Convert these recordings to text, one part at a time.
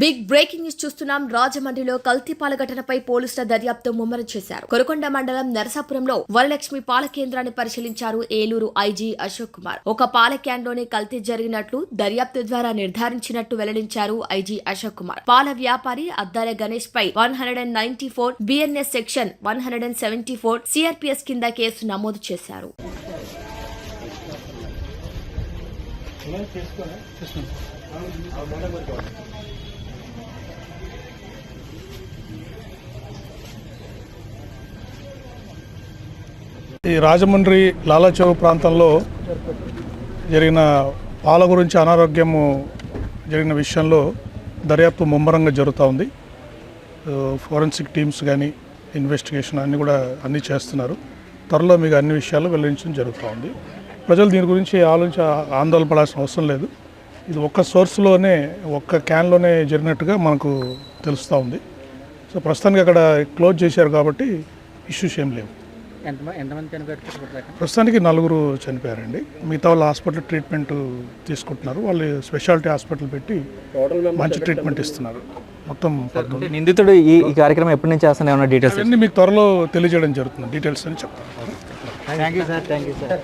Big breaking news చూస్తున్నాం. రాజమండ్రిలో కల్తీపాల ఘటనపై పోలీసుల దర్యాప్తు ముమ్మరం చేశారు. కొరకొండ మండలం నరసాపురంలో వరలక్ష్మి పాల కేంద్రాన్ని పరిశీలించారు ఏలూరు ఐజీ అశోక్ కుమార్. ఒక పాల క్యాన్ లోనే కల్తీ జరిగినట్లు దర్యాప్తు ద్వారా నిర్ధారించినట్టు వెల్లడించారు ఐజీ అశోక్ కుమార్. పాల వ్యాపారి అద్దాల గణేష్ పై 194 బిఎన్ఎస్ సెక్షన్ 174 సిఆర్పిఎస్ కింద కేసు నమోదు చేశారు. ఈ రాజమండ్రి లాలాచౌక్ ప్రాంతంలో జరిగిన పాల గురించి అనారోగ్యము జరిగిన విషయంలో దర్యాప్తు ముమ్మరంగా జరుగుతూ ఉంది. ఫోరెన్సిక్ టీమ్స్ కానీ ఇన్వెస్టిగేషన్ అన్నీ చేస్తున్నారు. త్వరలో మీకు అన్ని విషయాలు వెల్లడించడం జరుగుతూ ఉంది. ప్రజలు దీని గురించి ఆందోళన పడాల్సిన అవసరం లేదు. ఇది ఒక్క సోర్స్లోనే ఒక్క క్యాన్లోనే జరిగినట్టుగా మనకు తెలుస్తూ ఉంది. సో ప్రస్తుతానికి అక్కడ క్లోజ్ చేశారు కాబట్టి ఇష్యూస్ ఏం లేవు. ప్రస్తుతానికి 4 చనిపోయారండి. మిగతా వాళ్ళు హాస్పిటల్ ట్రీట్మెంట్ తీసుకుంటున్నారు. వాళ్ళు స్పెషాలిటీ హాస్పిటల్ పెట్టి మంచి ట్రీట్మెంట్ ఇస్తున్నారు. మొత్తం నిందితుడు ఈ కార్యక్రమం ఎప్పటి నుంచి చేస్తున్నా డీటెయిల్స్ అన్నీ మీకు త్వరలో తెలియజేయడం జరుగుతుంది. డీటెయిల్స్ అని చెప్తాను. Thank you sir.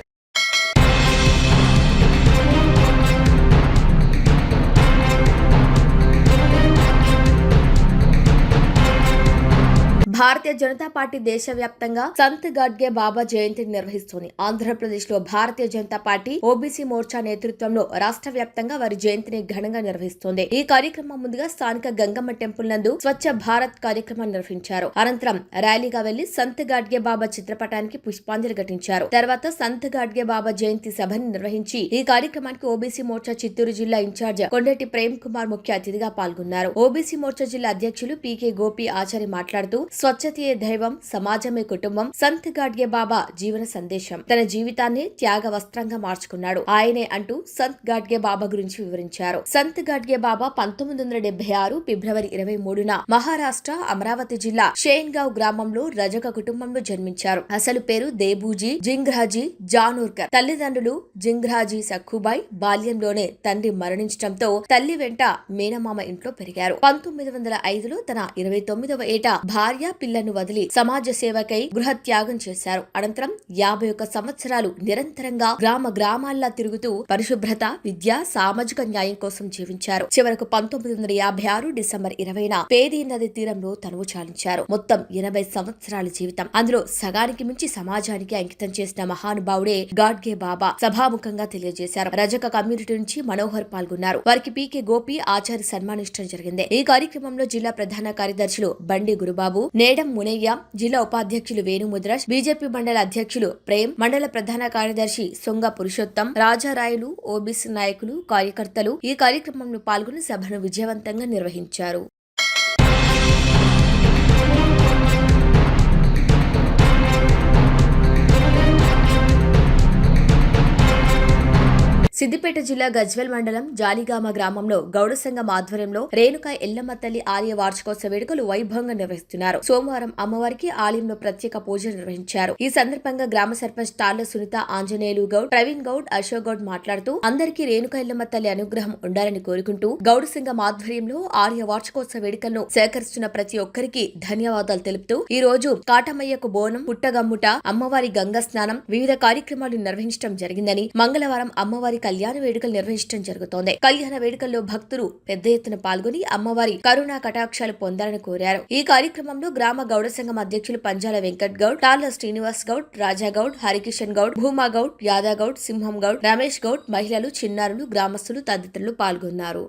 Bharatiya Janata party దేశవ్యాప్తంగా సంత్ గాడ్గే బాబా జయంతిని నిర్వహిస్తోంది. ఆంధ్రప్రదేశ్ లో భారతీయ జనతా పార్టీ ఓబీసీ మోర్చా నేతృత్వంలో రాష్ట్ర వ్యాప్తంగా వారి జయంతిని ఘనంగా నిర్వహిస్తోంది. ఈ కార్యక్రమం ముందుగా స్థానిక గంగమ్మ టెంపుల్ నందు స్వచ్ఛ భారత్ కార్యక్రమాన్ని నిర్వహించారు. అనంతరం ర్యాలీగా వెళ్లి సంత్ గాడ్గే బాబా చిత్రపటానికి పుష్పాంజలి ఘటించారు. తర్వాత సంత్ గాడ్గే బాబా జయంతి సభని నిర్వహించి ఈ కార్యక్రమానికి ఓబీసీ మోర్చా చిత్తూరు జిల్లా ఇన్ఛార్జ్ కొండేటి ప్రేమ్ కుమార్ ముఖ్య అతిథిగా పాల్గొన్నారు. ఓబీసీ మోర్చా జిల్లా అధ్యక్షులు పీకే గోపి ఆచారి మాట్లాడుతూ స్వచ్ఛతయే దైవం, సమాజమే కుటుంబం, సంత్ గాడ్గే బాబా జీవన సందేశం. తన జీవితాన్ని త్యాగ వస్త్రంగా మార్చుకున్నాడు ఆయనే అంటూ సంత్ గాడ్గే బాబా గురించి వివరించారు. సంత్ గాడ్గే బాబా 1976 ఫిబ్రవరి 23న మహారాష్ట్ర అమరావతి జిల్లా షేన్గావ్ గ్రామంలో రజక కుటుంబంలో జన్మించారు. అసలు పేరు దేబూజీ జింగ్రాజీ జానూర్కర్. తల్లిదండ్రులు జింగ్రాజీ సక్కుబాయ్. బాల్యంలోనే తండ్రి మరణించడంతో తల్లి వెంట మేనమామ ఇంట్లో పెరిగారు. 1905లో తన 29వ ఏట భార్య పిల్లను వదిలి సమాజ సేవకై గృహత్యాగం చేశారు. అనంతరం 51 సంవత్సరాలు నిరంతరంగా గ్రామాల్లా తిరుగుతూ పరిశుభ్రత, విద్య, సామాజిక న్యాయం కోసం జీవించారు. చివరకు 1956 డిసెంబర్ 20న పేదీ నది తీరంలో తనువు చాలించారు. మొత్తం 80 సంవత్సరాల జీవితం, అందులో సగానికి మించి సమాజానికి అంకితం చేసిన మహానుభావుడే గాడ్గే బాబా సభాముఖంగా తెలియజేశారు. రజక కమ్యూనిటీ నుంచి మనోహర్ పాల్గొన్నారు. వారికి పీకే గోపి ఆచార్య సన్మానించడం జరిగింది. ఈ కార్యక్రమంలో జిల్లా ప్రధాన కార్యదర్శులు బండి గురుబాబు, నేడం మునయ్య, జిల్లా ఉపాధ్యక్షులు వేణుముద్రాజ్, బీజేపీ మండల అధ్యక్షులు ప్రేమ్, మండల ప్రధాన కార్యదర్శి సొంగ పురుషోత్తం, రాజారాయులు, ఓబీసీ నాయకులు, కార్యకర్తలు ఈ కార్యక్రమంలో పాల్గొని సభను విజయవంతంగా నిర్వహించారు. సిద్దిపేట జిల్లా గజ్వెల్ మండలం జాలిగామ గ్రామంలో గౌడ సంఘం ఆధ్వర్యంలో రేణుకా ఎల్లమ్మ తల్లి ఆలయ వార్షికోత్సవ వేడుకలు వైభవంగా నిర్వహిస్తున్నారు. సోమవారం అమ్మవారికి ఆలయంలో ప్రత్యేక పూజలు నిర్వహించారు. ఈ సందర్భంగా గ్రామ సర్పంచ్ తాళ్ల సునీత, ఆంజనేయులు గౌడ్, ప్రవీణ్ గౌడ్, అశోక్ గౌడ్ మాట్లాడుతూ అందరికీ రేణుకా ఎల్లమ్మ తల్లి అనుగ్రహం ఉండాలని కోరుకుంటూ గౌడ సంఘం ఆధ్వర్యంలో ఆలయ వార్షికోత్సవ వేడుకలను సేకరిస్తున్న ప్రతి ఒక్కరికి ధన్యవాదాలు తెలుపుతూ ఈ రోజు కాటమయ్యకు బోనం, పుట్టగమ్ముట, అమ్మవారి గంగా స్నానం, వివిధ కార్యక్రమాలు నిర్వహించడం జరిగిందని, మంగళవారం అమ్మవారి కళ్యాణ వేడుకలు నిర్వహించడం జరుగుతోంది. కళ్యాణ వేడుకల్లో భక్తులు పెద్ద ఎత్తున పాల్గొని అమ్మవారి కరుణా కటాక్షాలు పొందాలని కోరారు. ఈ కార్యక్రమంలో గ్రామ గౌడ సంఘం అధ్యక్షులు పంజాల వెంకట్ గౌడ్, తాళ్ల శ్రీనివాస్ గౌడ్, రాజా గౌడ్, హరికిషన్ గౌడ్, భూమా గౌడ్, యాదా గౌడ్, సింహం గౌడ్, రమేష్ గౌడ్, మహిళలు, చిన్నారులు, గ్రామస్తులు తదితరులు పాల్గొన్నారు.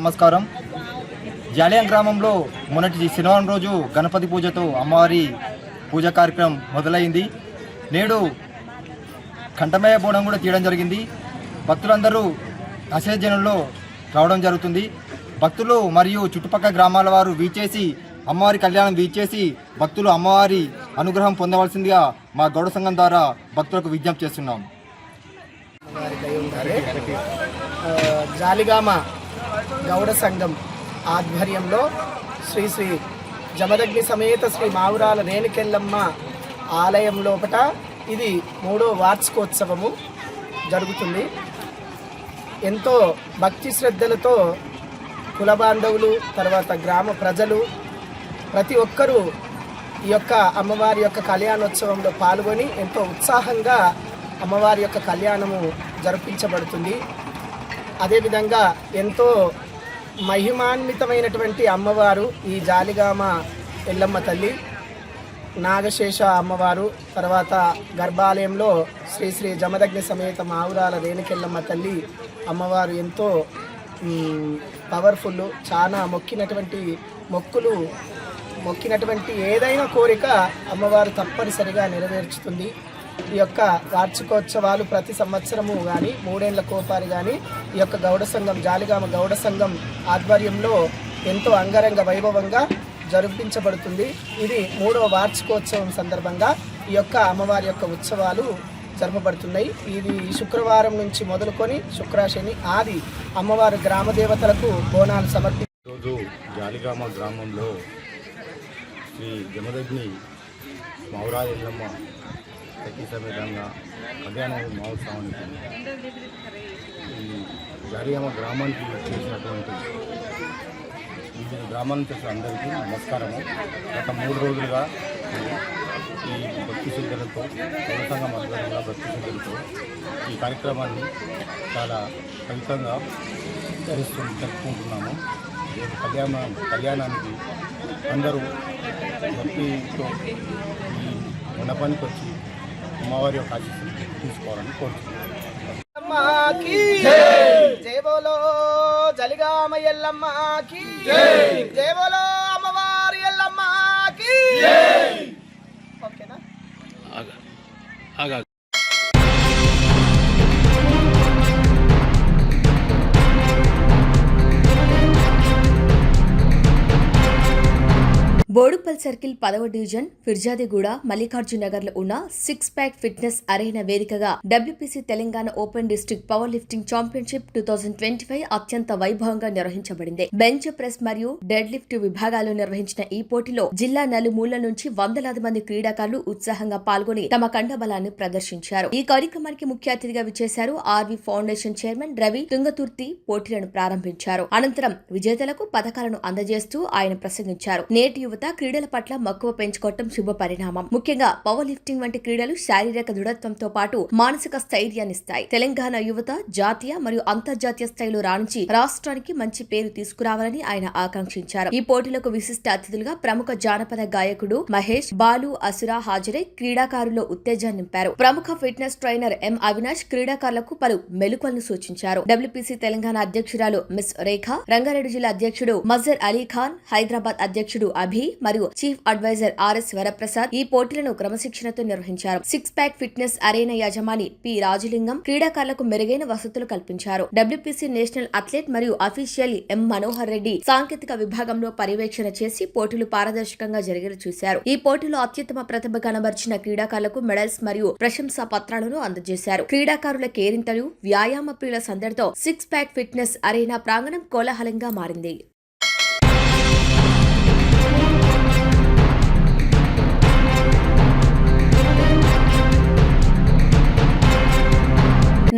నమస్కారం. జాలియం గ్రామంలో మొన్నటి శనివారం రోజు గణపతి పూజతో అమ్మవారి పూజ కార్యక్రమం మొదలైంది. నేడు కంఠమయ్య బోనం కూడా తీయడం జరిగింది. భక్తులందరూ అశేష జనంలో రావడం జరుగుతుంది. భక్తులు మరియు చుట్టుపక్కల గ్రామాల వారు వీచేసి అమ్మవారి కళ్యాణం వీచేసి భక్తులు అమ్మవారి అనుగ్రహం పొందవలసిందిగా మా గౌడ సంఘం ద్వారా భక్తులకు విజ్ఞప్తి చేస్తున్నాం. జాలిగామ గౌడ సంఘం ఆధ్వర్యంలో శ్రీ శ్రీ జమదగ్ని సమేత శ్రీ మావురాల రేణుకెల్లమ్మ ఆలయం లోపట ఇది 3వ వార్షికోత్సవము జరుగుతుంది. ఎంతో భక్తి శ్రద్ధలతో కుల బాంధవులు, తర్వాత గ్రామ ప్రజలు ప్రతి ఒక్కరూ ఈ యొక్క అమ్మవారి యొక్క కళ్యాణోత్సవంలో పాల్గొని ఎంతో ఉత్సాహంగా అమ్మవారి యొక్క కళ్యాణము జరిపించబడుతుంది. అదేవిధంగా ఎంతో మహిమాన్వితమైనటువంటి అమ్మవారు ఈ జాలిగామ ఎల్లమ్మ తల్లి, నాగశేష అమ్మవారు, తర్వాత గర్భాలయంలో శ్రీ శ్రీ జమదగ్ని సమేత మావురాల రేణుకెల్లమ్మ తల్లి అమ్మవారు ఎంతో పవర్ఫుల్. చాలా మొక్కినటువంటి ఏదైనా కోరిక అమ్మవారు తప్పనిసరిగా నెరవేర్చుతుంది. ఈ యొక్క వార్షికోత్సవాలు ప్రతి సంవత్సరము కానీ 3 ఏళ్ల కోపారి కానీ ఈ యొక్క గౌడ సంఘం జాలిగామ గౌడ సంఘం ఆధ్వర్యంలో ఎంతో అంగరంగ వైభవంగా జరిపించబడుతుంది. ఇది 3వ వార్షికోత్సవం సందర్భంగా ఈ యొక్క అమ్మవారి యొక్క ఉత్సవాలు జరపబడుతున్నాయి. ఇది శుక్రవారం నుంచి మొదలుకొని శుక్రాశని ఆది అమ్మవారి గ్రామ దేవతలకు బోనాలు ఈరోజు జాలిగామ గ్రామంలో శ్రీ జమదగ్ని మావురాల ఎల్లమ్మ ప్రతి సమేతంగా కళ్యాణ మహోత్సవానికి ఈ జాలిగామ గ్రామానికి చేసినటువంటి ఈ గ్రామం నుంచి అందరికీ నమస్కారము. గత 3 రోజులుగా ఈ భక్తి శ్రద్ధలతో సంఘం ఆధ్వర్యంలో భక్తి శ్రద్ధలతో ఈ కార్యక్రమాన్ని చాలా ఫలితంగా జరుపుకుంటున్నాము. కళ్యాణానికి అందరూ భక్తితో ఈ మండపానికి వచ్చి అమ్మవారి యొక్క ఆశీస్సులు తీసుకోవాలని కోరుతున్నాను. జై బోలో జలిగామ ఎల్లమ్మకి జై బోలో అమ్మవారి ఎల్లమ్మకి. ఓకేనా? బోడుపల్ సర్కిల్ 10వ డివిజన్ ఫిర్జాదిగూడ మల్లికార్జున నగర్ లో ఉన్న 6 ప్యాక్ ఫిట్నెస్ అరేనా వేదికగా WPC Telangana open district power lifting championship 2025 అత్యంత వైభవంగా నిర్వహించబడింది. బెంచ్ ప్రెస్ మరియు డెడ్ లిఫ్ట్ విభాగాల్లో నిర్వహించిన ఈ పోటీలో జిల్లా నలుమూలల నుంచి వందలాది మంది క్రీడాకారులు ఉత్సాహంగా పాల్గొని తమ కండబలాన్ని ప్రదర్శించారు. ఈ కార్యక్రమానికి ముఖ్య అతిథిగా విచ్చేశారు RV foundation chairman Ravi Tungaturthi పోటీలను ప్రారంభించారు. అనంతరం విజేతలకు పథకాలను అందజేస్తూ ఆయన ప్రసంగించారు. నేటి యువత క్రీడల పట్ల మక్కువ పెంచుకోవటం శుభ పరిణామం. ముఖ్యంగా పవర్ లిఫ్టింగ్ వంటి క్రీడలు శారీరక దృఢత్వంతో పాటు మానసిక స్థైర్యాన్నిస్తాయి. తెలంగాణ యువత జాతీయ మరియు అంతర్జాతీయ స్థాయిలో రాణించి రాష్ట్రానికి మంచి పేరు తీసుకురావాలని ఆయన ఆకాంక్షించారు. ఈ పోటీలకు విశిష్ట అతిథులుగా ప్రముఖ జానపద గాయకుడు మహేష్, బాలు, అసురా హాజరై క్రీడాకారుల్లో ఉత్తేజాన్ని నింపారు. ప్రముఖ ఫిట్నెస్ ట్రైనర్ ఎం అవినాష్ క్రీడాకారులకు పలు మెళుకువలను సూచించారు. డబ్ల్యూపీసీ తెలంగాణ అధ్యక్షురాలు మిస్ రేఖ, రంగారెడ్డి జిల్లా అధ్యక్షుడు మజర్ అలీ ఖాన్, హైదరాబాద్ అధ్యక్షుడు అభి మరియు చీఫ్ అడ్వైజర్ ఆర్ఎస్ వరప్రసాద్ ఈ పోటీలను క్రమశిక్షణతో నిర్వహించారు. 6 ప్యాక్ ఫిట్నెస్ అరేనా యజమాని పి రాజలింగం క్రీడాకారులకు మెరుగైన వసతులు కల్పించారు. డబ్ల్యూపీసీ నేషనల్ అథ్లెట్ మరియు అఫీషియల్ ఎం మనోహర్ రెడ్డి సాంకేతిక విభాగంలో పర్యవేక్షణ చేసి పోటీలు పారదర్శకంగా జరిగేలా చూశారు. ఈ పోటీలో అత్యుత్తమ ప్రతిభ కనబర్చిన క్రీడాకారులకు మెడల్స్ మరియు ప్రశంసా పత్రాలను అందజేశారు. క్రీడాకారుల కేరింతలు, వ్యాయామ ప్రియుల సందడితో 6 ప్యాక్ ఫిట్నెస్ అరేనా ప్రాంగణం కోలాహలంగా మారింది.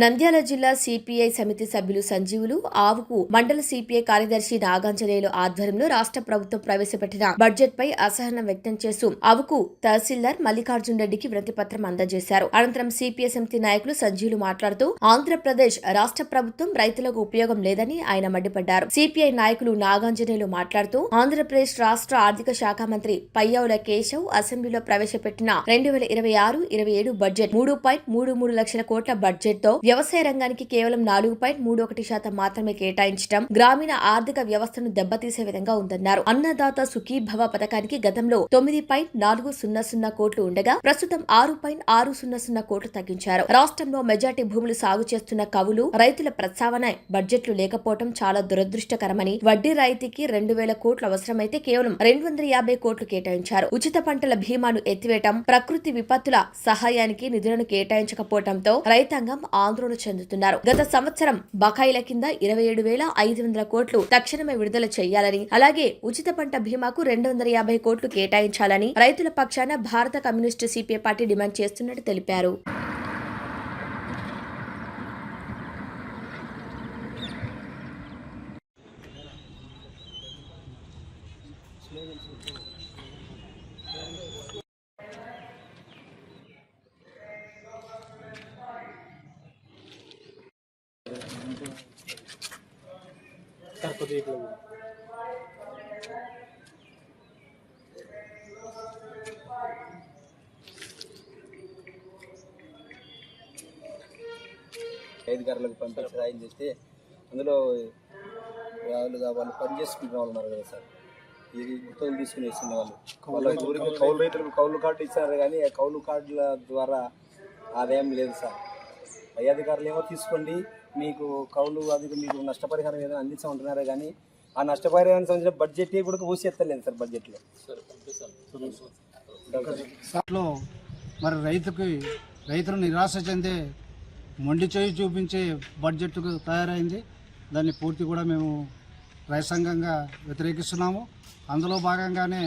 నంద్యాల జిల్లా సిపిఐ సమితి సభ్యులు సంజీవులు ఆవుకు మండల సిపిఐ కార్యదర్శి నాగాంజనేయులు ఆధ్వర్యంలో రాష్ట్ర ప్రభుత్వం ప్రవేశపెట్టిన బడ్జెట్ పై అసహనం వ్యక్తం చేస్తూ ఆవుకు తహసీల్దార్ మల్లికార్జున్ రెడ్డికి వినతిపత్రం అందజేశారు. అనంతరం సిపిఐ సమితి నాయకులు సంజీవులు మాట్లాడుతూ ఆంధ్రప్రదేశ్ రాష్ట్ర ప్రభుత్వం రైతులకు ఉపయోగం లేదని ఆయన మండిపడ్డారు. సిపిఐ నాయకులు నాగాంజనేయులు మాట్లాడుతూ ఆంధ్రప్రదేశ్ రాష్ట్ర ఆర్థిక శాఖ మంత్రి పయ్యావుల కేశవ్ అసెంబ్లీలో ప్రవేశపెట్టిన 2026-27 బడ్జెట్ 3.33 లక్షల కోట్ల బడ్జెట్ తో వ్యవసాయ రంగానికి కేవలం 4.31% మాత్రమే కేటాయించడం గ్రామీణ ఆర్థిక వ్యవస్థను దెబ్బతీసే విధంగా ఉందన్నారు. అన్నదాత సుఖీభవ పథకానికి గతంలో 9.400 కోట్లు ఉండగా ప్రస్తుతం 6.600 కోట్లు తగ్గించారు. రాష్ట్రంలో మెజార్టీ భూములు సాగు చేస్తున్న కవులు, రైతుల ప్రస్తావన బడ్జెట్లు లేకపోవడం చాలా దురదృష్టకరమని, వడ్డీ రాయితీకి 2,000 కోట్లు అవసరమైతే కేవలం 250 కోట్లు కేటాయించారు. ఉచిత పంటల బీమాను ఎత్తివేయటం, ప్రకృతి విపత్తుల సహాయానికి నిధులను కేటాయించకపోవడంతో రైతాంగం ఆందోళన చెందుతున్నారు. గత సంవత్సరం బకాయిల కింద 27,500 కోట్లు తక్షణమే విడుదల చేయాలని, అలాగే ఉచిత పంట బీమాకు 250 కోట్లు కేటాయించాలని రైతుల పక్షాన భారత కమ్యూనిస్టు సిపిఐ పార్టీ డిమాండ్ చేస్తున్నట్టు తెలిపారు. అధికారులకు పంపించి సాయం చేస్తే అందులో వాళ్ళు పని చేసుకునే వాళ్ళు ఉన్నారు కదా సార్, ఇది గుర్తులు తీసుకుని వేస్తున్న వాళ్ళ ఊరికి కౌలు రైతులకు కౌలు కార్డు ఇచ్చారు కానీ ఆ కౌలు కార్డుల ద్వారా ఆదాయం లేదు సార్. పై అధికారులు ఏమో తీసుకోండి మీకు కౌలు అది మీకు నష్టపరిహారం ఏదైనా అందించమంటున్నారే కానీ ఆ నష్టపరిహారానికి సంబంధించిన బడ్జెట్ కూడా ఊసేస్తలేదు సార్. బడ్జెట్లో మరి రైతులు నిరాశ చెందే మొండి చేయి చూపించే బడ్జెట్ తయారైంది. దాన్ని పూర్తి కూడా మేము రైతు సంఘంగా వ్యతిరేకిస్తున్నాము. అందులో భాగంగానే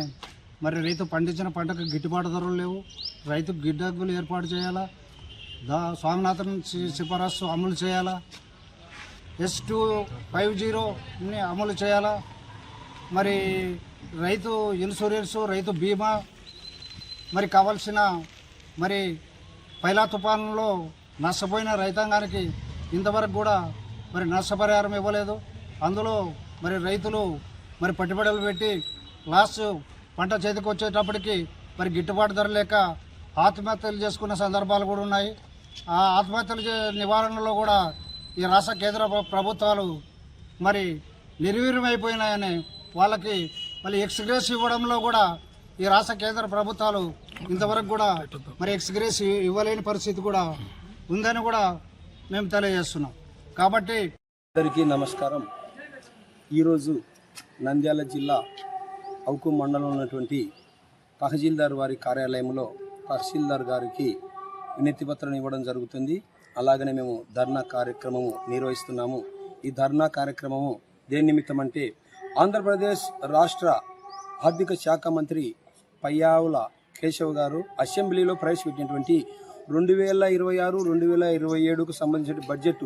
మరి రైతు పండించిన పంటకు గిట్టుబాటు ధరలు లేవు. రైతుకు గిడ్డంగులు ఏర్పాటు చేయాలా, స్వామినాథన్ సిఫారసు అమలు చేయాలా, S250ని అమలు చేయాలా, మరి రైతు ఇన్సూరెన్సు, రైతు బీమా, మరి కావాల్సిన మరి పైలా తుఫానులో నష్టపోయిన రైతాంగానికి ఇంతవరకు కూడా మరి నష్టపరిహారం ఇవ్వలేదు. అందులో మరి రైతులు మరి పెట్టుబడులు పెట్టి లాస్ట్ పంట చేతికి వచ్చేటప్పటికి మరి గిట్టుబాటు ధర లేక ఆత్మహత్యలు చేసుకున్న సందర్భాలు కూడా ఉన్నాయి. ఆ ఆత్మహత్యల నివారణలో కూడా ఈ రాష్ట్ర కేంద్ర ప్రభుత్వాలు మరి నిర్వీర్యమైపోయినాయని వాళ్ళకి మళ్ళీ ఎక్స్గ్రేస్ ఇవ్వడంలో కూడా ఈ రాష్ట్ర కేంద్ర ప్రభుత్వాలు ఇంతవరకు కూడా మరి ఎక్స్గ్రేస్ ఇవ్వలేని పరిస్థితి కూడా ఉందని కూడా మేము తెలియజేస్తున్నాం. కాబట్టి అందరికీ నమస్కారం. ఈరోజు నంద్యాల జిల్లా అవుకు మండలంలో ఉన్నటువంటి తహసీల్దార్ వారి కార్యాలయంలో తహసీల్దార్ గారికి వినతి పత్రం ఇవ్వడం జరుగుతుంది. అలాగనే మేము ధర్నా కార్యక్రమము నిర్వహిస్తున్నాము. ఈ ధర్నా కార్యక్రమము దేని నిమిత్తం అంటే ఆంధ్రప్రదేశ్ రాష్ట్ర ఆర్థిక శాఖ మంత్రి పయ్యావుల కేశవ్ గారు అసెంబ్లీలో ప్రవేశపెట్టినటువంటి 2026-2027కు సంబంధించిన బడ్జెట్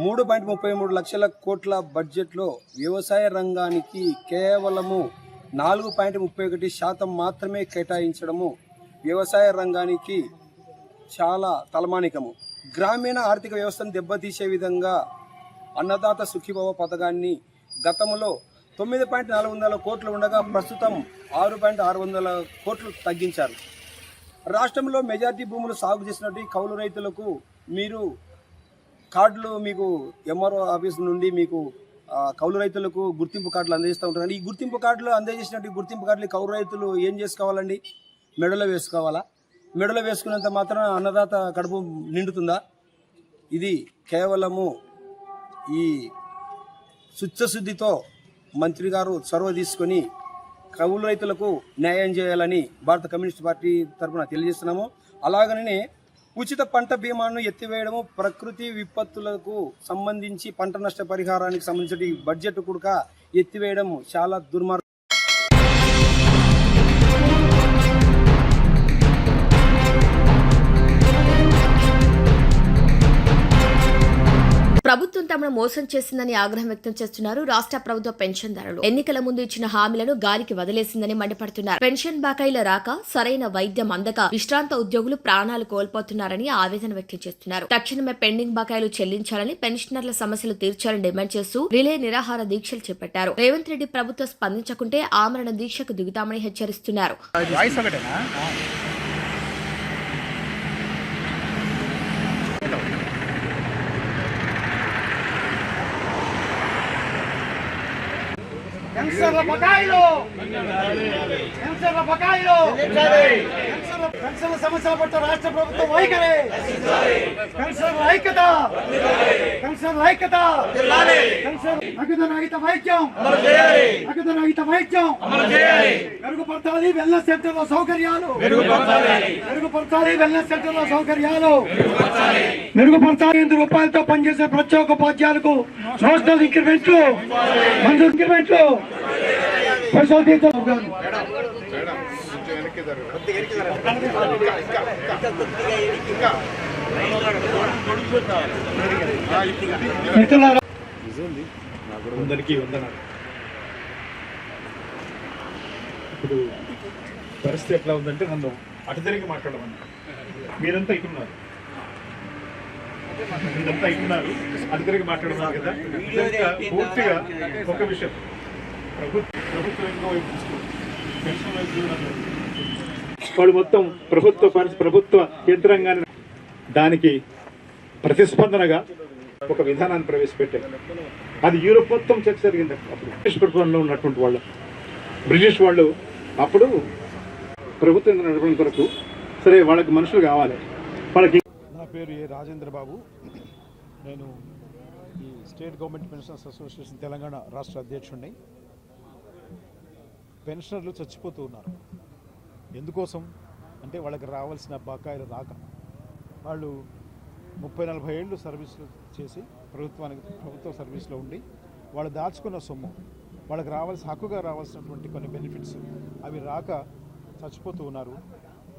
3.33 లక్షల కోట్ల బడ్జెట్లో వ్యవసాయ రంగానికి కేవలము 4.31% మాత్రమే కేటాయించడము వ్యవసాయ రంగానికి చాలా తలమానికము. గ్రామీణ ఆర్థిక వ్యవస్థను దెబ్బతీసే విధంగా అన్నదాత సుఖీభవ పథకాన్ని గతంలో 9.400 కోట్లు ఉండగా ప్రస్తుతం 6.600 కోట్లు తగ్గించారు. రాష్ట్రంలో మెజార్టీ భూములు సాగు చేసినట్టు కౌలు రైతులకు మీరు కార్డులు మీకు ఎంఆర్ఓ ఆఫీస్ నుండి మీకు కౌలు రైతులకు గుర్తింపు కార్డులు అందజేస్తూ ఉంటారు. ఈ గుర్తింపు కార్డులు అందజేసినట్టు గుర్తింపు కార్డులు కౌలు రైతులు ఏం చేసుకోవాలండి? మెడలో వేసుకోవాలా? మెడలో వేసుకున్నంత మాత్రం అన్నదాత కడుపు నిండుతుందా? ఇది కేవలము ఈ చిత్తశుద్ధితో మంత్రి గారు చొరవ తీసుకొని కౌలు రైతులకు న్యాయం చేయాలని భారత కమ్యూనిస్ట్ పార్టీ తరఫున తెలియజేస్తున్నాము. అలాగనే ఉచిత పంట బీమాను ఎత్తివేయడము, ప్రకృతి విపత్తులకు సంబంధించి పంట నష్ట పరిహారానికి సంబంధించిన బడ్జెట్ కూడా ఎత్తివేయడం చాలా దుర్మార్గం. ప్రభుత్వం తమను మోసం చేసిందని ఆగ్రహం వ్యక్తం చేస్తున్నారు రాష్ట్ర ప్రభుత్వ పెన్షన్దారులు. ఎన్నికల ముందు ఇచ్చిన హామీలను గాలికి వదిలేసిందని మండిపడుతున్నారు. పెన్షన్ బకాయిల రాక, సరైన వైద్యం అందక విశ్రాంత ఉద్యోగులు ప్రాణాలు కోల్పోతున్నారని ఆవేదన వ్యక్తం చేస్తున్నారు. తక్షణమే పెండింగ్ బకాయిలు చెల్లించాలని, పెన్షనర్ల సమస్యలు తీర్చాలని డిమాండ్ చేస్తూ రిలే నిరాహార దీక్షలు చేపట్టారు. రేవంత్ రెడ్డి ప్రభుత్వం స్పందించకుంటే ఆమరణ దీక్షకు దిగుతామని హెచ్చరిస్తున్నారు. పెన్షన్ల బకాయిలు పెన్షన్ల సమస్యల పట్ల రాష్ట్ర ప్రభుత్వం వైఖరి పెన్షన్ల ఐక్యత అగదరహిత వైద్యం మెరుగుపరచాలి వెల్నెస్ సెంటర్ల సౌకర్యాలు మెరుగుపరచాలి 8 రూపాయలతో పనిచేసే ప్రత్యేక ఉపాధ్యాయులకు నేషనల్ ఇంక్రిమెంట్లు పరిశోధించారు. అందరికీ వందనాలు. ఇప్పుడు పరిస్థితి ఎట్లా ఉందంటే నన్ను అటు తిరిగి మాట్లాడమన్నారు. మీరంతా ఇటున్నారు అటు తిరిగి మాట్లాడమన్నారు కదా. పూర్తిగా ఒక విషయం, ప్రభుత్వం ఇంకో వైపు తీసుకుంటుంది, పెన్షన్ వైపు చూడాలి. వాళ్ళు మొత్తం ప్రభుత్వ యంత్రాంగాన్ని దానికి ప్రతిస్పందనగా ఒక విధానాన్ని ప్రవేశపెట్టారు. అది యూరోప్ మొత్తం చర్చ జరిగింది. అప్పుడు బ్రిటిష్ ప్రభుత్వంలో ఉన్నటువంటి వాళ్ళు, బ్రిటిష్ వాళ్ళు అప్పుడు ప్రభుత్వం నడపడం కొరకు సరే వాళ్ళకి మనుషులు కావాలి. వాళ్ళకి నా పేరు ఏ రాజేంద్ర బాబు. నేను ఈ state government pensioners association Telangana రాష్ట్ర అధ్యక్షుడిని. పెన్షనర్లు చచ్చిపోతూ ఉన్నారు. ఎందుకోసం అంటే వాళ్ళకి రావాల్సిన బకాయిలు రాక, వాళ్ళు 30-40 ఏళ్ళు సర్వీసులు చేసి ప్రభుత్వ సర్వీస్లో ఉండి వాళ్ళు దాచుకున్న సొమ్ము, వాళ్ళకి హక్కుగా రావాల్సినటువంటి కొన్ని బెనిఫిట్స్ అవి రాక చచ్చిపోతూ ఉన్నారు.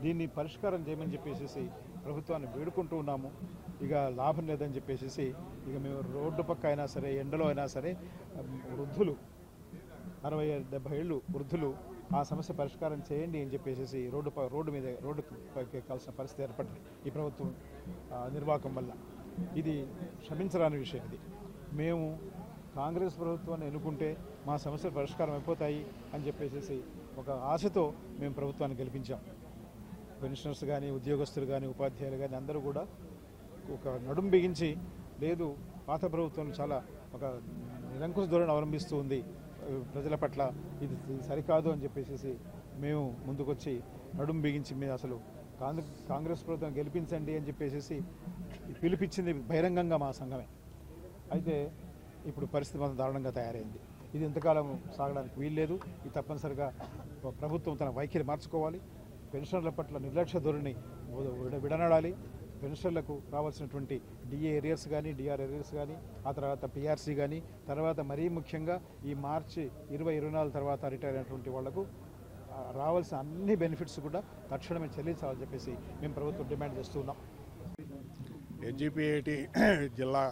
దీన్ని పరిష్కారం చేయమని చెప్పేసి ప్రభుత్వాన్ని వేడుకుంటూ ఉన్నాము. ఇక లాభం లేదని చెప్పేసి ఇక మేము రోడ్డు పక్క అయినా సరే, ఎండలో అయినా సరే, వృద్ధులు 60-70 ఏళ్ళు వృద్ధులు ఆ సమస్య పరిష్కారం చేయండి అని చెప్పేసి రోడ్డుకి ఎక్కాల్సిన పరిస్థితి ఏర్పడింది ఈ ప్రభుత్వం నిర్వాహకం వల్ల. ఇది క్షమించరాని విషయం. ఇది మేము కాంగ్రెస్ ప్రభుత్వాన్ని ఎన్నుకుంటే మా సమస్యలు పరిష్కారం అయిపోతాయి అని చెప్పేసి ఒక ఆశతో మేము ప్రభుత్వాన్ని గెలిపించాం. పెన్షనర్స్ కానీ, ఉద్యోగస్తులు కానీ, ఉపాధ్యాయులు కానీ అందరూ కూడా ఒక నడుం బిగించి, లేదు పాత ప్రభుత్వం చాలా ఒక నిరంకుశ ధోరణి అవలంబిస్తూ ఉంది ప్రజల పట్ల, ఇది సరికాదు అని చెప్పేసి మేము ముందుకొచ్చి నడుం బిగించి మేము అసలు కాంగ్రెస్ ప్రభుత్వం గెలిపించండి అని చెప్పేసి పిలిపించింది బహిరంగంగా మా సంఘమే. అయితే ఇప్పుడు పరిస్థితి మాత్రం దారుణంగా తయారైంది. ఇది ఎంతకాలం సాగడానికి వీల్లేదు. ఇది తప్పనిసరిగా ప్రభుత్వం తన వైఖరి మార్చుకోవాలి. పెన్షన్ల పట్ల నిర్లక్ష్య ధోరణి విడనాడాలి. పెన్షన్లకు రావాల్సినటువంటి డిఏ ఏరియర్స్ కానీ, డిఆర్ ఏరియర్స్ కానీ, ఆ తర్వాత పిఆర్సీ కానీ, తర్వాత మరీ ముఖ్యంగా ఈ మార్చి 2024 తర్వాత రిటైర్ అయినటువంటి వాళ్లకు రావాల్సిన అన్ని బెనిఫిట్స్ కూడా తక్షణమే చెల్లించాలని చెప్పేసి మేము ప్రభుత్వం డిమాండ్ చేస్తున్నాం. ఎన్జిపిఐటి జిల్లా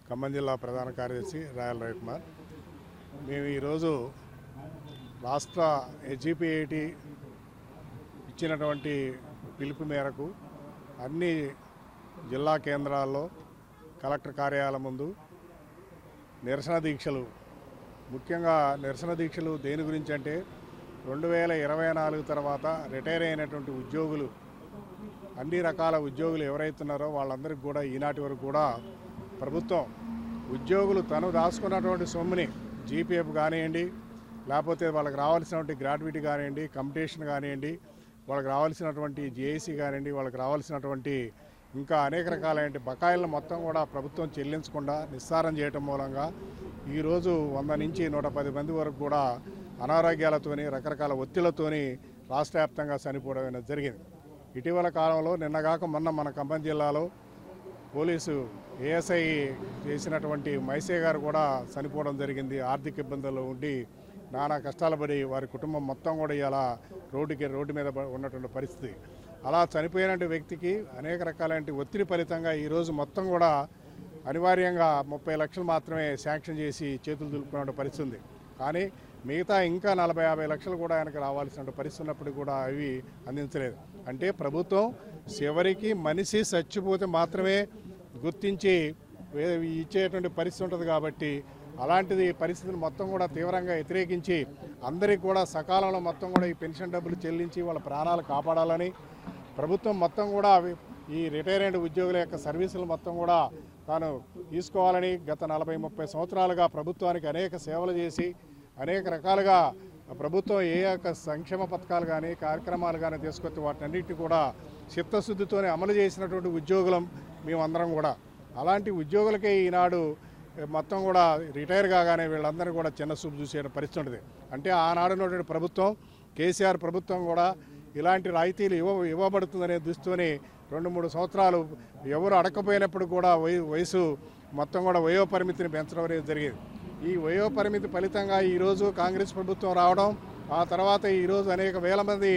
ఖమ్మం జిల్లా ప్రధాన కార్యదర్శి రాయల్ రవికుమార్. మేము ఈరోజు రాష్ట్ర ఎన్జిపిఐటి ఇచ్చినటువంటి పిలుపు మేరకు అన్ని జిల్లా కేంద్రాల్లో కలెక్టర్ కార్యాలయం ముందు నిరసన దీక్షలు, ముఖ్యంగా నిరసన దీక్షలు దేని గురించి అంటే 2024 తర్వాత రిటైర్ అయినటువంటి ఉద్యోగులు, అన్ని రకాల ఉద్యోగులు ఎవరైతున్నారో వాళ్ళందరికీ కూడా ఈనాటి వరకు కూడా ప్రభుత్వం ఉద్యోగులు తను దాచుకున్నటువంటి సొమ్ముని జీపీఎఫ్ కానివ్వండి, లేకపోతే వాళ్ళకి రావాల్సినటువంటి గ్రాట్యుటీ కానివ్వండి, కంపిటీషన్ కానివ్వండి, వాళ్ళకి రావాల్సినటువంటి జేఏసీ కానివ్వండి, వాళ్ళకి రావాల్సినటువంటి ఇంకా అనేక రకాలైన బకాయిలను మొత్తం కూడా ప్రభుత్వం చెల్లించకుండా నిస్సారం చేయటం మూలంగా ఈరోజు 100 నుంచి 110 మంది వరకు కూడా అనారోగ్యాలతోని, రకరకాల ఒత్తిళ్లతోని రాష్ట్ర వ్యాప్తంగా చనిపోవడం అనేది జరిగింది. ఇటీవల కాలంలో నిన్నగాక మొన్న మన ఖమ్మం జిల్లాలో పోలీసు ఏఎస్ఐ చేసినటువంటి మైసే గారు కూడా చనిపోవడం జరిగింది. ఆర్థిక ఇబ్బందుల్లో ఉండి నానా కష్టాలు పడి వారి కుటుంబం మొత్తం కూడా ఇలా రోడ్డు మీద ఉన్నటువంటి పరిస్థితి. అలా చనిపోయిన వ్యక్తికి అనేక రకాలైన ఒత్తిడి ఫలితంగా ఈరోజు మొత్తం కూడా అనివార్యంగా 30 లక్షలు మాత్రమే శాంక్షన్ చేసి చేతులు దులుపుకునే పరిస్థితి ఉంది. కానీ మిగతా ఇంకా 40-50 లక్షలు కూడా ఆయనకు రావాల్సిన పరిస్థితి ఉన్నప్పుడు కూడా అవి అందించలేదు. అంటే ప్రభుత్వం చివరికి మనిషి చచ్చిపోతే మాత్రమే గుర్తించి ఇచ్చేటువంటి పరిస్థితి ఉంటుంది. కాబట్టి అలాంటిది పరిస్థితిని మొత్తం కూడా తీవ్రంగా వ్యతిరేకించి అందరికీ కూడా సకాలంలో మొత్తం కూడా ఈ పెన్షన్ డబ్బులు చెల్లించి వాళ్ళ ప్రాణాలు కాపాడాలని ప్రభుత్వం మొత్తం కూడా ఈ రిటైర్ అయిన ఉద్యోగుల యొక్క సర్వీసులు మొత్తం కూడా తాను తీసుకోవాలని గత 40-30 సంవత్సరాలుగా ప్రభుత్వానికి అనేక సేవలు చేసి అనేక రకాలుగా ప్రభుత్వం ఏ యొక్క సంక్షేమ పథకాలు కానీ కార్యక్రమాలు కానీ తీసుకొచ్చి వాటన్నిటిని కూడా చిత్తశుద్ధితోనే అమలు చేసినటువంటి ఉద్యోగులం మేమందరం కూడా. అలాంటి ఉద్యోగులకే ఈనాడు మొత్తం కూడా రిటైర్ కాగానే వీళ్ళందరూ కూడా చిన్న చూపు చూసే పరిస్థితి ఉంటుంది. అంటే ఆనాడు ఉన్నటువంటి ప్రభుత్వం కేసీఆర్ ప్రభుత్వం కూడా ఇలాంటి రాయితీలు ఇవ్వబడుతుందనే దృష్టితోని 2-3 సంవత్సరాలు ఎవరు అడగకపోయినప్పుడు కూడా వయసు మొత్తం కూడా వయోపరిమితిని పెంచడం అనేది జరిగేది. ఈ వయోపరిమితి ఫలితంగా ఈరోజు కాంగ్రెస్ ప్రభుత్వం రావడం, ఆ తర్వాత ఈరోజు అనేక వేల మంది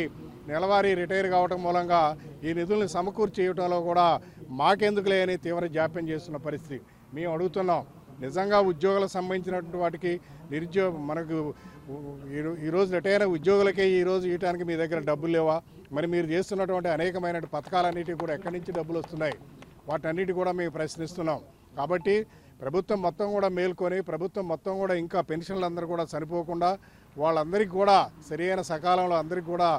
నెలవారీ రిటైర్ కావడం మూలంగా ఈ నిధుల్ని సమకూర్చి చేయడంలో కూడా మాకెందుకులే అని తీవ్ర జాప్యం చేస్తున్న పరిస్థితి. మేము అడుగుతున్నాం, నిజంగా ఉద్యోగులకు సంబంధించినటువంటి వాటికి మనకు ఈరోజు రిటైర్ ఉద్యోగులకే ఈరోజు ఇవ్వడానికి మీ దగ్గర డబ్బులు లేవా? మరి మీరు చేస్తున్నటువంటి అనేకమైన పథకాలన్నిటికీ కూడా ఎక్కడి నుంచి డబ్బులు వస్తున్నాయి? వాటన్నిటి కూడా మేము ప్రశ్నిస్తున్నాం. కాబట్టి ప్రభుత్వం మొత్తం కూడా మేల్కొని ప్రభుత్వం మొత్తం కూడా ఇంకా పెన్షన్లు అందరూ కూడా చనిపోకుండా వాళ్ళందరికీ కూడా సరైన సకాలంలో అందరికీ కూడా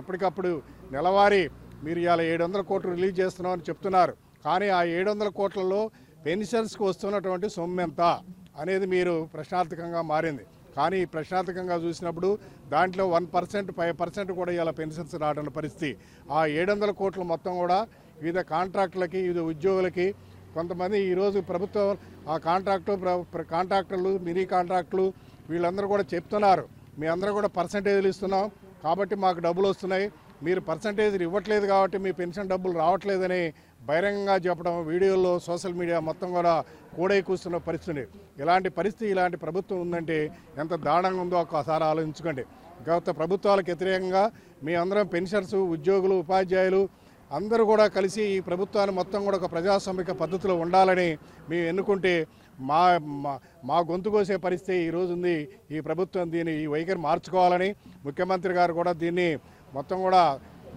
ఎప్పటికప్పుడు నెలవారీ మీరు ఇవాళ 700 కోట్లు రిలీజ్ చేస్తున్నామని చెప్తున్నారు. కానీ ఆ 700 కోట్లలో పెన్షన్స్కి వస్తున్నటువంటి సొమ్ము ఎంత అనేది మీరు ప్రశ్నార్థకంగా మారింది. కానీ ఈ ప్రశ్నార్థకంగా చూసినప్పుడు దాంట్లో 1%, 5% కూడా ఇలా పెన్షన్స్ రావడం పరిస్థితి. ఆ 700 కోట్లు మొత్తం కూడా వివిధ కాంట్రాక్టులకి, వివిధ ఉద్యోగులకి, కొంతమంది ఈరోజు ప్రభుత్వం ఆ కాంట్రాక్టర్లు, మినీ కాంట్రాక్టులు వీళ్ళందరూ కూడా చెప్తున్నారు, మీ అందరూ కూడా పర్సంటేజ్లు ఇస్తున్నాం కాబట్టి మాకు డబ్బులు వస్తున్నాయి, మీరు పర్సంటేజ్లు ఇవ్వట్లేదు కాబట్టి మీ పెన్షన్ డబ్బులు రావట్లేదని బహిరంగంగా చెప్పడం, వీడియోల్లో సోషల్ మీడియా మొత్తం కూడా కూడై కూస్తున్న పరిస్థితి. ఇలాంటి పరిస్థితి, ఇలాంటి ప్రభుత్వం ఉందంటే ఎంత దారుణంగా ఉందో ఒకసారి ఆలోచించుకోండి. గత ప్రభుత్వాలకు వ్యతిరేకంగా మీ అందరం పెన్షనర్స్, ఉద్యోగులు, ఉపాధ్యాయులు అందరూ కూడా కలిసి ఈ ప్రభుత్వాన్ని మొత్తం కూడా ఒక ప్రజాస్వామిక పద్ధతిలో ఉండాలని మేము ఎన్నుకుంటే మా గొంతు కోసే పరిస్థితి ఈరోజు ఉంది. ఈ ప్రభుత్వం ఈ వైఖరి మార్చుకోవాలని ముఖ్యమంత్రి గారు కూడా మొత్తం కూడా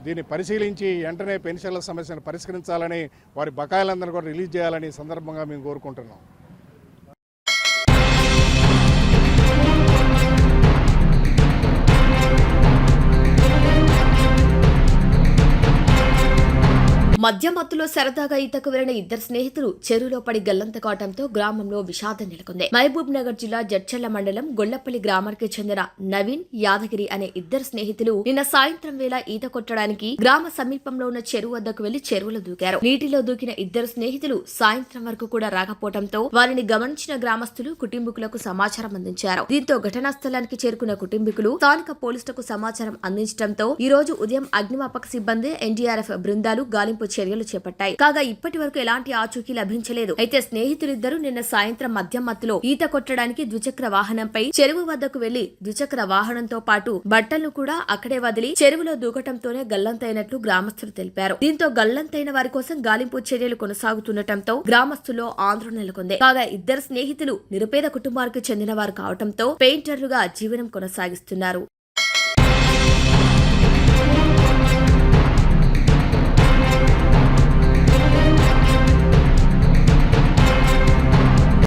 దీన్ని పరిశీలించి వెంటనే పెన్షన్ల సమస్యను పరిష్కరించాలని, వారి బకాయిలందరూ కూడా రిలీజ్ చేయాలని సందర్భంగా మేము కోరుకుంటున్నాం. మద్యం మత్తులో సరదాగా ఈతకు వెళ్లిన ఇద్దరు స్నేహితులు చెరువులో పడి గల్లంత కావడంతో గ్రామంలో విషాదం నెలకొంది. మహబూబ్ నగర్ జిల్లా జడ్చర్ల మండలం గొల్లపల్లి గ్రామానికి చెందిన నవీన్, యాదగిరి అనే ఇద్దరు స్నేహితులు నిన్న సాయంత్రం వేళ ఈత కొట్టడానికి గ్రామ సమీపంలో ఉన్న చెరువు వద్దకు వెళ్లి చెరువులో దూకారు. నీటిలో దూకిన ఇద్దరు స్నేహితులు సాయంత్రం వరకు కూడా రాకపోవడంతో వారిని గమనించిన గ్రామస్తులు కుటుంబీకులకు సమాచారం అందించారు. దీంతో ఘటనా స్థలానికి చేరుకున్న కుటుంబీకులు స్థానిక పోలీసులకు సమాచారం అందించడంతో ఈ రోజు ఉదయం అగ్నిమాపక సిబ్బంది, ఎన్డీఆర్ఎఫ్ బృందాలు గాలింపు చర్యలు చేపట్టాయి. కాగా ఇప్పటి వరకు ఎలాంటి ఆచూకీ లభించలేదు. అయితే స్నేహితులిద్దరూ నిన్న సాయంత్రం మద్యం మత్తులో ఈత కొట్టడానికి ద్విచక్ర వాహనంపై చెరువు వద్దకు వెళ్లి ద్విచక్ర వాహనంతో పాటు బట్టలను కూడా అక్కడే వదిలి చెరువులో దూకటంతోనే గల్లంతైనట్లు గ్రామస్తులు తెలిపారు. దీంతో గల్లంతైన వారి కోసం గాలింపు చర్యలు కొనసాగుతుండటంతో గ్రామస్తుల్లో ఆందోళన నెలకొంది. కాగా ఇద్దరు స్నేహితులు నిరుపేద కుటుంబానికి చెందిన వారు కావడంతో పెయింటర్లుగా జీవనం కొనసాగిస్తున్నారు.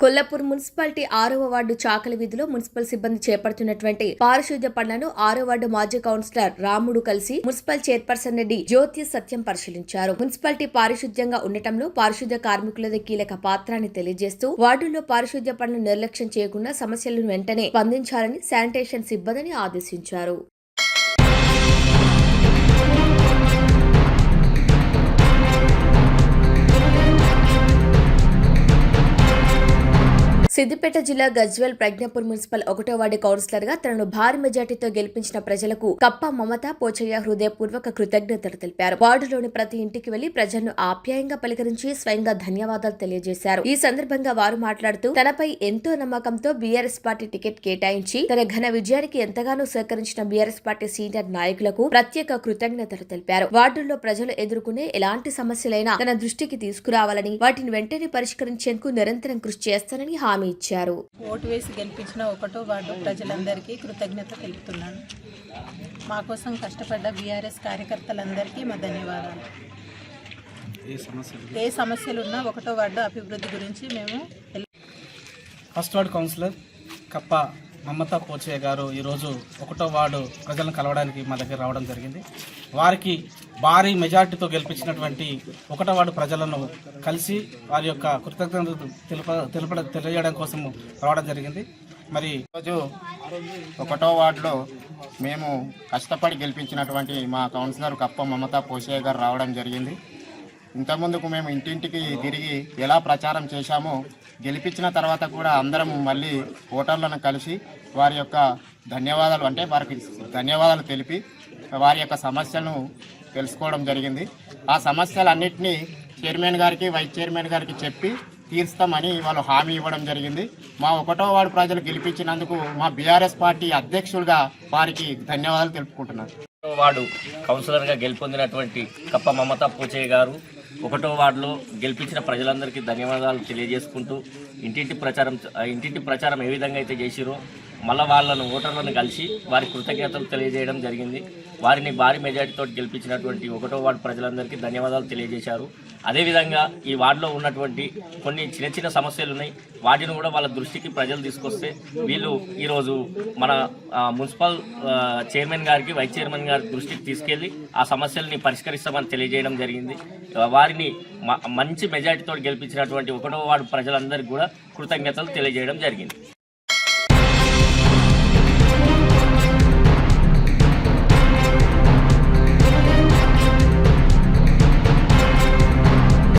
కొల్లాపూర్ మున్సిపాలిటీ 6వ వార్డు చాకలి వీధిలో మున్సిపల్ సిబ్బంది చేపడుతున్నటువంటి పారిశుద్ధ్య పనులను 6వ వార్డు మాజీ కౌన్సిలర్ రాముడు కలిసి మున్సిపల్ చైర్పర్సన్ రెడ్డి జ్యోతి సత్యం పరిశీలించారు. మున్సిపాలిటీ పారిశుద్ధ్యంగా ఉండటంలో పారిశుద్ధ్య కార్మికులది కీలక పాత్రాన్ని తెలియజేస్తూ వార్డుల్లో పారిశుద్ధ్య పనులు నిర్లక్ష్యం చేయకుండా సమస్యలను వెంటనే స్పందించాలని శానిటేషన్ సిబ్బందిని ఆదేశించారు. సిద్దిపేట జిల్లా గజ్వేల్ ప్రజ్ఞాపూర్ మున్సిపల్ 1వ వార్డు కౌన్సిలర్ గా తనను భారీ మెజార్టీతో గెలిపించిన ప్రజలకు కప్ప మమత పోచయ్య హృదయపూర్వక కృతజ్ఞతలు తెలిపారు. వార్డులోని ప్రతి ఇంటికి వెళ్లి ప్రజలను ఆప్యాయంగా పలకరించి స్వయంగా ధన్యవాదాలు తెలియజేశారు. ఈ సందర్భంగా వారు మాట్లాడుతూ తనపై ఎంతో నమ్మకంతో బీఆర్ఎస్ పార్టీ టికెట్ కేటాయించి తన ఘన విజయానికి ఎంతగానో సహకరించిన బీఆర్ఎస్ పార్టీ సీనియర్ నాయకులకు ప్రత్యేక కృతజ్ఞతలు తెలిపారు. వార్డుల్లో ప్రజలు ఎదుర్కొనే ఎలాంటి సమస్యలైనా తన దృష్టికి తీసుకురావాలని, వాటిని వెంటనే పరిష్కరించేందుకు నిరంతరం కృషి చేస్తానని హామీ ఇచ్చారు. ఓటు వేసి గెలిపించిన 1వ వార్డు ప్రజలందరికీ కృతజ్ఞత తెలుపుతున్నాను. మా కోసం కష్టపడ్డ బీఆర్ఎస్ కార్యకర్తలందరికీ మా ధన్యవాదాలు. ఏ సమస్యలున్నా 1వ వార్డు అభివృద్ధి గురించి మేము ఫస్ట్ వార్డు కౌన్సిలర్ కప్ప మమతా పోచయ్య గారు ఈరోజు 1వ వార్డు ప్రజలను కలవడానికి మా దగ్గర రావడం జరిగింది. వారికి భారీ మెజార్టీతో గెలిపించినటువంటి 1వ వార్డు ప్రజలను కలిసి వారి యొక్క కృతజ్ఞతలు తెలియజేయడం కోసం రావడం జరిగింది. మరి ఈరోజు 1వ వార్డులో మేము కష్టపడి గెలిపించినటువంటి మా కౌన్సిలర్ కప్ప మమతా పోషయ్య గారు రావడం జరిగింది. ఇంతకుముందుకు మేము ఇంటింటికి తిరిగి ఎలా ప్రచారం చేశామో గెలిపించిన తర్వాత కూడా అందరం మళ్ళీ ఓటర్లను కలిసి వారి యొక్క ధన్యవాదాలు అంటే వారికి ధన్యవాదాలు తెలిపి వారి యొక్క సమస్యలను తెలుసుకోవడం జరిగింది. ఆ సమస్యలన్నింటినీ చైర్మన్ గారికి వైస్ చైర్మన్ గారికి చెప్పి తీర్స్తామని వాళ్ళు హామీ ఇవ్వడం జరిగింది. మా 1వ వార్డు ప్రజలు గెలిపించినందుకు మా బీఆర్ఎస్ పార్టీ అధ్యక్షులుగా వారికి ధన్యవాదాలు తెలుపుకుంటున్నాను. వార్డు కౌన్సిలర్గా గెలుపొందినటువంటి కప్ప మమతా పోచయ్య గారు 1వ వార్డులో గెలిపించిన ప్రజలందరికీ ధన్యవాదాలు తెలియజేసుకుంటూ ఇంటింటి ప్రచారం ఏ విధంగా అయితే చేసిరో మళ్ళీ వాళ్ళను ఓటర్లను కలిసి వారి కృతజ్ఞతలు తెలియజేయడం జరిగింది. వారిని భారీ మెజార్టీతో గెలిపించినటువంటి 1వ వార్డు ప్రజలందరికీ ధన్యవాదాలు తెలియజేశారు. అదేవిధంగా ఈ వార్డులో ఉన్నటువంటి కొన్ని చిన్న సమస్యలు ఉన్నాయి. వాటిని కూడా వాళ్ళ దృష్టికి ప్రజలు తీసుకొస్తే వీళ్ళు ఈరోజు మన మున్సిపల్ చైర్మన్ గారికి వైస్ చైర్మన్ గారి దృష్టికి తీసుకెళ్లి ఆ సమస్యల్ని పరిష్కరిస్తామని తెలియజేయడం జరిగింది. వారిని మంచి మెజార్టీతో గెలిపించినటువంటి 1వ వార్డు ప్రజలందరికీ కూడా కృతజ్ఞతలు తెలియజేయడం జరిగింది.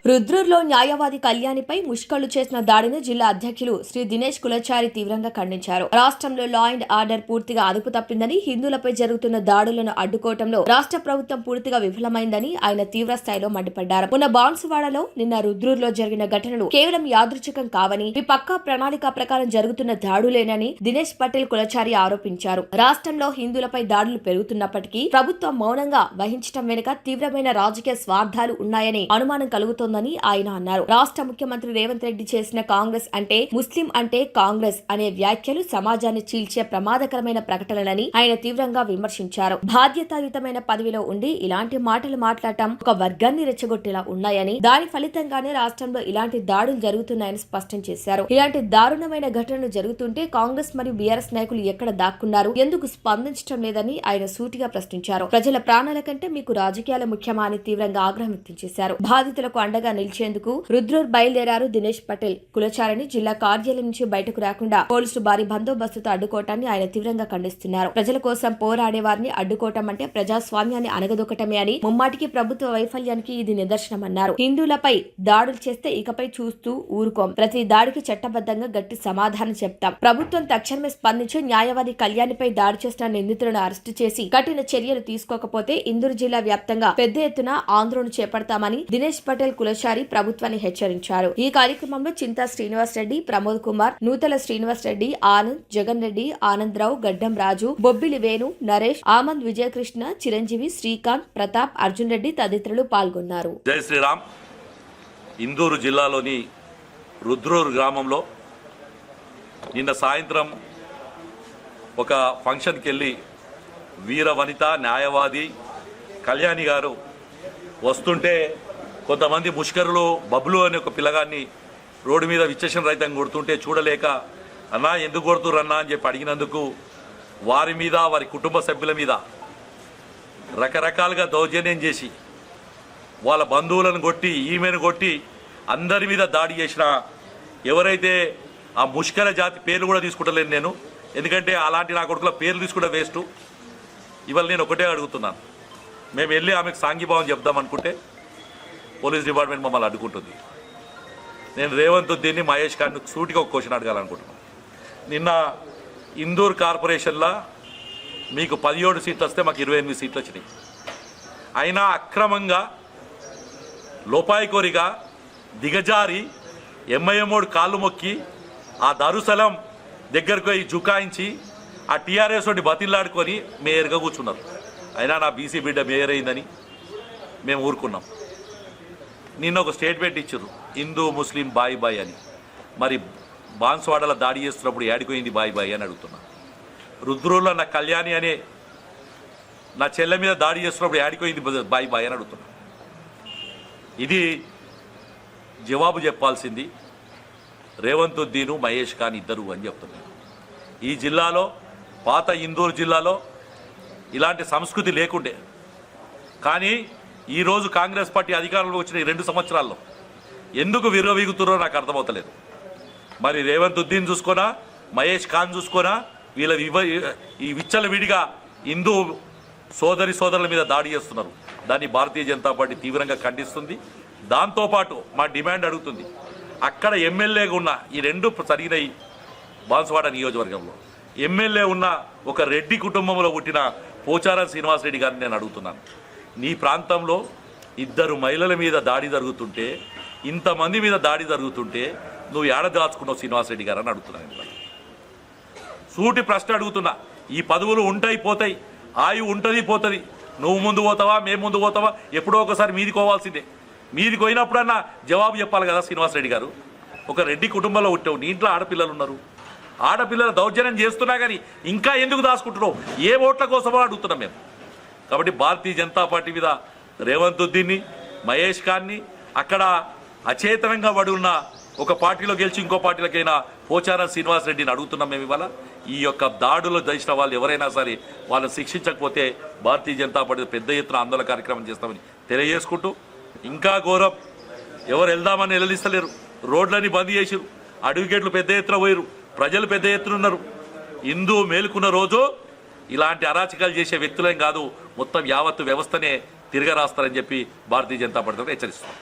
రుద్రూర్లో న్యాయవాది కళ్యాణిపై ముష్కళ్లు చేసిన దాడిని జిల్లా అధ్యక్షులు శ్రీ దినేష్ కులచారి తీవ్రంగా ఖండించారు. రాష్ట్రంలో లా అండ్ ఆర్డర్ పూర్తిగా అదుపు తప్పిందని, హిందువులపై జరుగుతున్న దాడులను అడ్డుకోవడంలో రాష్ట్ర ప్రభుత్వం పూర్తిగా విఫలమైందని ఆయన తీవ్ర స్థాయిలో మండిపడ్డారు. మొన్న బాన్సువాడలో, నిన్న రుద్రూర్లో జరిగిన ఘటనలు కేవలం యాదృచ్ఛికం కావని, ఇవి పక్కా ప్రణాళిక ప్రకారం జరుగుతున్న దాడులేనని దినేష్ పటేల్ కులచారి ఆరోపించారు. రాష్ట్రంలో హిందువులపై దాడులు పెరుగుతున్నప్పటికీ ప్రభుత్వం మౌనంగా వహించడం వెనుక తీవ్రమైన రాజకీయ స్వార్థాలు ఉన్నాయని అనుమానం కలుగుతోంది ఆయన అన్నారు. రాష్ట్ర ముఖ్యమంత్రి రేవంత్ రెడ్డి చేసిన కాంగ్రెస్ అంటే ముస్లిం అంటే కాంగ్రెస్ అనే వ్యాఖ్యలు సమాజాన్ని చీల్చే ప్రమాదకరమైన ప్రకటనలని ఆయన తీవ్రంగా విమర్శించారు. బాధ్యతాయుతమైన పదవిలో ఉండి ఇలాంటి మాటలు మాట్లాడటం ఒక వర్గాన్ని రెచ్చగొట్టేలా ఉన్నాయని, దాని ఫలితంగానే రాష్ట్రంలో ఇలాంటి దాడులు జరుగుతున్నాయని స్పష్టం చేశారు. ఇలాంటి దారుణమైన ఘటనలు జరుగుతుంటే కాంగ్రెస్ మరియు బీఆర్ఎస్ నాయకులు ఎక్కడ దాక్కున్నారు, ఎందుకు స్పందించడం లేదని ఆయన సూటిగా ప్రశ్నించారు. ప్రజల ప్రాణాల కంటే మీకు రాజకీయాల ముఖ్యమా అని తీవ్రంగా ఆగ్రహం వ్యక్తం చేశారు. బాధితులకు అండగా నిలిచేందుకు రుద్రూర్ బయలుదేరారు దినేష్ పటేల్ కులచారిని జిల్లా కార్యాలయం నుంచి బయటకు రాకుండా పోలీసులు భారీ బందోబస్తుతో అడ్డుకోవటాన్ని ఆయన తీవ్రంగా ఖండిస్తున్నారు. ప్రజల కోసం పోరాడే వారిని అడ్డుకోవటం అంటే ప్రజాస్వామ్యాన్ని అనగదొక్కటమే అని, ముమ్మాటికి ప్రభుత్వ వైఫల్యానికి ఇది నిదర్శనమన్నారు. హిందువులపై దాడులు చేస్తే ఇకపై చూస్తూ ఊరుకోం, ప్రతి దాడికి చట్టబద్ధంగా గట్టి సమాధానం చెప్తాం. ప్రభుత్వం తక్షణమే స్పందించి న్యాయవాది కళ్యాణిపై దాడి చేసిన నిందితులను అరెస్టు చేసి కఠిన చర్యలు తీసుకోకపోతే ఇందూరు జిల్లా వ్యాప్తంగా పెద్ద ఎత్తున ఆందోళన చేపడతామని దినేష్ పటేల్ కులచారి ప్రభుత్వాన్ని హెచ్చరించారు. ఈ కార్యక్రమంలో చింతా శ్రీనివాస్ రెడ్డి, ప్రమోద్ కుమార్, నూతల శ్రీనివాస్ రెడ్డి, ఆనంద్, జగన్ రెడ్డి, ఆనందరావు, గడ్డం రాజు, బొబ్బిలి వేణు, నరేష్, ఆమంద్ విజయకృష్ణ, చిరంజీవి, శ్రీకాంత్, ప్రతాప్, అర్జున్ రెడ్డి తదితరులు పాల్గొన్నారు. జై శ్రీరామ్. ఇందూరు జిల్లాలోని రుద్రూరు గ్రామంలో నిన్న సాయంత్రం ఒక ఫంక్షన్కి వెళ్ళి వీర వనిత న్యాయవాది కళ్యాణి గారు వస్తుంటే కొంతమంది ముష్కరులు బబ్లు అనే ఒక పిల్లగాన్ని రోడ్డు మీద విచ్చేసిన రహితంగా కొడుతుంటే చూడలేక అన్నా ఎందుకు కొడుతురు అన్నా అని చెప్పి అడిగినందుకు వారి మీద వారి కుటుంబ సభ్యుల మీద రకరకాలుగా దౌర్జన్యం చేసి వాళ్ళ బంధువులను కొట్టి ఈమెను కొట్టి అందరి మీద దాడి చేసిన ఎవరైతే ఆ ముష్కర జాతి పేర్లు కూడా తీసుకుంటలేను నేను, ఎందుకంటే అలాంటి నా కొడుకుల పేర్లు తీసుకుంటే వేస్ట్. ఇవాళ నేను ఒకటే అడుగుతున్నాను, మేము వెళ్ళి ఆమెకు సాంఘీభావం చెప్దాం అనుకుంటే పోలీస్ డిపార్ట్మెంట్ మమ్మల్ని అడ్డుకుంటుంది. నేను రేవంత్ దీన్ని మహేష్ ఖాన్ సూటిగా ఒక క్వశ్చన్ అడగాలనుకుంటున్నాను. నిన్న ఇందూర్ కార్పొరేషన్లో మీకు 17 సీట్లు వస్తే మాకు 28 సీట్లు వచ్చినాయి. అయినా అక్రమంగా లోపాయికోరిగా దిగజారి ఎంఐఎం కాళ్ళు మొక్కి ఆ దరుసలం దగ్గరకు పోయి జుకాయించి ఆ టీఆర్ఎస్ తోటి బతిల్లాడుకొని మేయర్గా కూర్చున్నారు. అయినా నా బీసీ బిడ్డ మేయర్ అయిందని మేము ఊరుకున్నాం. నిన్న ఒక స్టేట్మెంట్ ఇచ్చారు, హిందూ ముస్లిం బాయ్ బాయ్ అని. మరి బాన్స్వాడలో దాడి చేస్తున్నప్పుడు ఏడిపోయింది బాయ్ బాయ్ అని అడుగుతున్నా. రుద్రూర్లో నా కళ్యాణి అనే నా చెల్లె మీద దాడి చేస్తున్నప్పుడు ఏడిపోయింది బాయ్ బాయ్ అని అడుగుతున్నా. ఇది జవాబు చెప్పాల్సింది రేవంత్ ఉద్దీను మహేష్ ఖాన్ ఇద్దరు అని చెప్తున్నారు. ఈ జిల్లాలో పాత ఇందూరు జిల్లాలో ఇలాంటి సంస్కృతి లేకుండే, కానీ ఈరోజు కాంగ్రెస్ పార్టీ అధికారంలో వచ్చిన ఈ 2 సంవత్సరాల్లో ఎందుకు విర్రవీగుతున్నారో నాకు అర్థమవుతలేదు. మరి రేవంత్ ఉద్దీన్ చూసుకున్నా, మహేష్ ఖాన్ చూసుకోనా వీళ్ళ ఈ విచ్చల విడిగా హిందూ సోదరుల మీద దాడి చేస్తున్నారు. దాన్ని భారతీయ జనతా పార్టీ తీవ్రంగా ఖండిస్తుంది. దాంతోపాటు మా డిమాండ్ అడుగుతుంది, అక్కడ ఎమ్మెల్యేగా ఉన్న ఈ రెండు జరిగినాయి బాన్సువాడ నియోజకవర్గంలో ఎమ్మెల్యే ఉన్న ఒక రెడ్డి కుటుంబంలో పుట్టిన పోచారం శ్రీనివాసరెడ్డి గారిని నేను అడుగుతున్నాను. నీ ప్రాంతంలో 2 మహిళల మీద దాడి జరుగుతుంటే, ఇంతమంది మీద దాడి జరుగుతుంటే నువ్వు ఏడ దాచుకున్నావు శ్రీనివాసరెడ్డి గారు అని అడుగుతున్నాను. సూటి ప్రశ్న అడుగుతున్నా. ఈ పదవులు ఉంటాయి పోతాయి, ఆయువు ఉంటుంది పోతుంది. నువ్వు ముందు పోతావా మేము ముందు పోతావా, ఎప్పుడో ఒకసారి మీదికి పోవాల్సిందే. మీదికి పోయినప్పుడన్నా జవాబు చెప్పాలి కదా శ్రీనివాసరెడ్డి గారు. ఒక రెడ్డి కుటుంబంలో పుట్టావు, నీ ఇంట్లో ఆడపిల్లలు ఉన్నారు, ఆడపిల్లలు దౌర్జన్యం చేస్తున్నా కానీ ఇంకా ఎందుకు దాచుకుంటున్నావు, ఏ ఓట్ల కోసమో అడుగుతున్నాం మేము. కాబట్టి భారతీయ జనతా పార్టీ మీద రేవంత్ రెడ్డిని, మహేష్ ఖాన్ని, అక్కడ అచేతనంగా పడి ఉన్న ఒక పార్టీలో గెలిచి ఇంకో పార్టీలకైనా పోచారం శ్రీనివాసరెడ్డిని అడుగుతున్నాం మేము. ఇవాళ ఈ యొక్క దాడులు చేసిన వాళ్ళు ఎవరైనా సరే వాళ్ళని శిక్షించకపోతే భారతీయ జనతా పార్టీ పెద్ద ఎత్తున ఆందోళన కార్యక్రమం చేస్తామని తెలియజేసుకుంటూ, ఇంకా ఘోరం, ఎవరు వెళ్దామని నిలదీస్తలేరు, రోడ్లని బంద్ చేసిరు, అడ్వకేట్లు పెద్ద ఎత్తున పోయారు, ప్రజలు పెద్ద ఎత్తున ఉన్నారు. హిందూ మేలుకున్న రోజు ఇలాంటి అరాచకాలు చేసే వ్యక్తులేం కాదు, మొత్తం యావత్తు వ్యవస్థనే తిరగరాస్తారని చెప్పి భారతీయ జనతా పార్టీ హెచ్చరిస్తారు.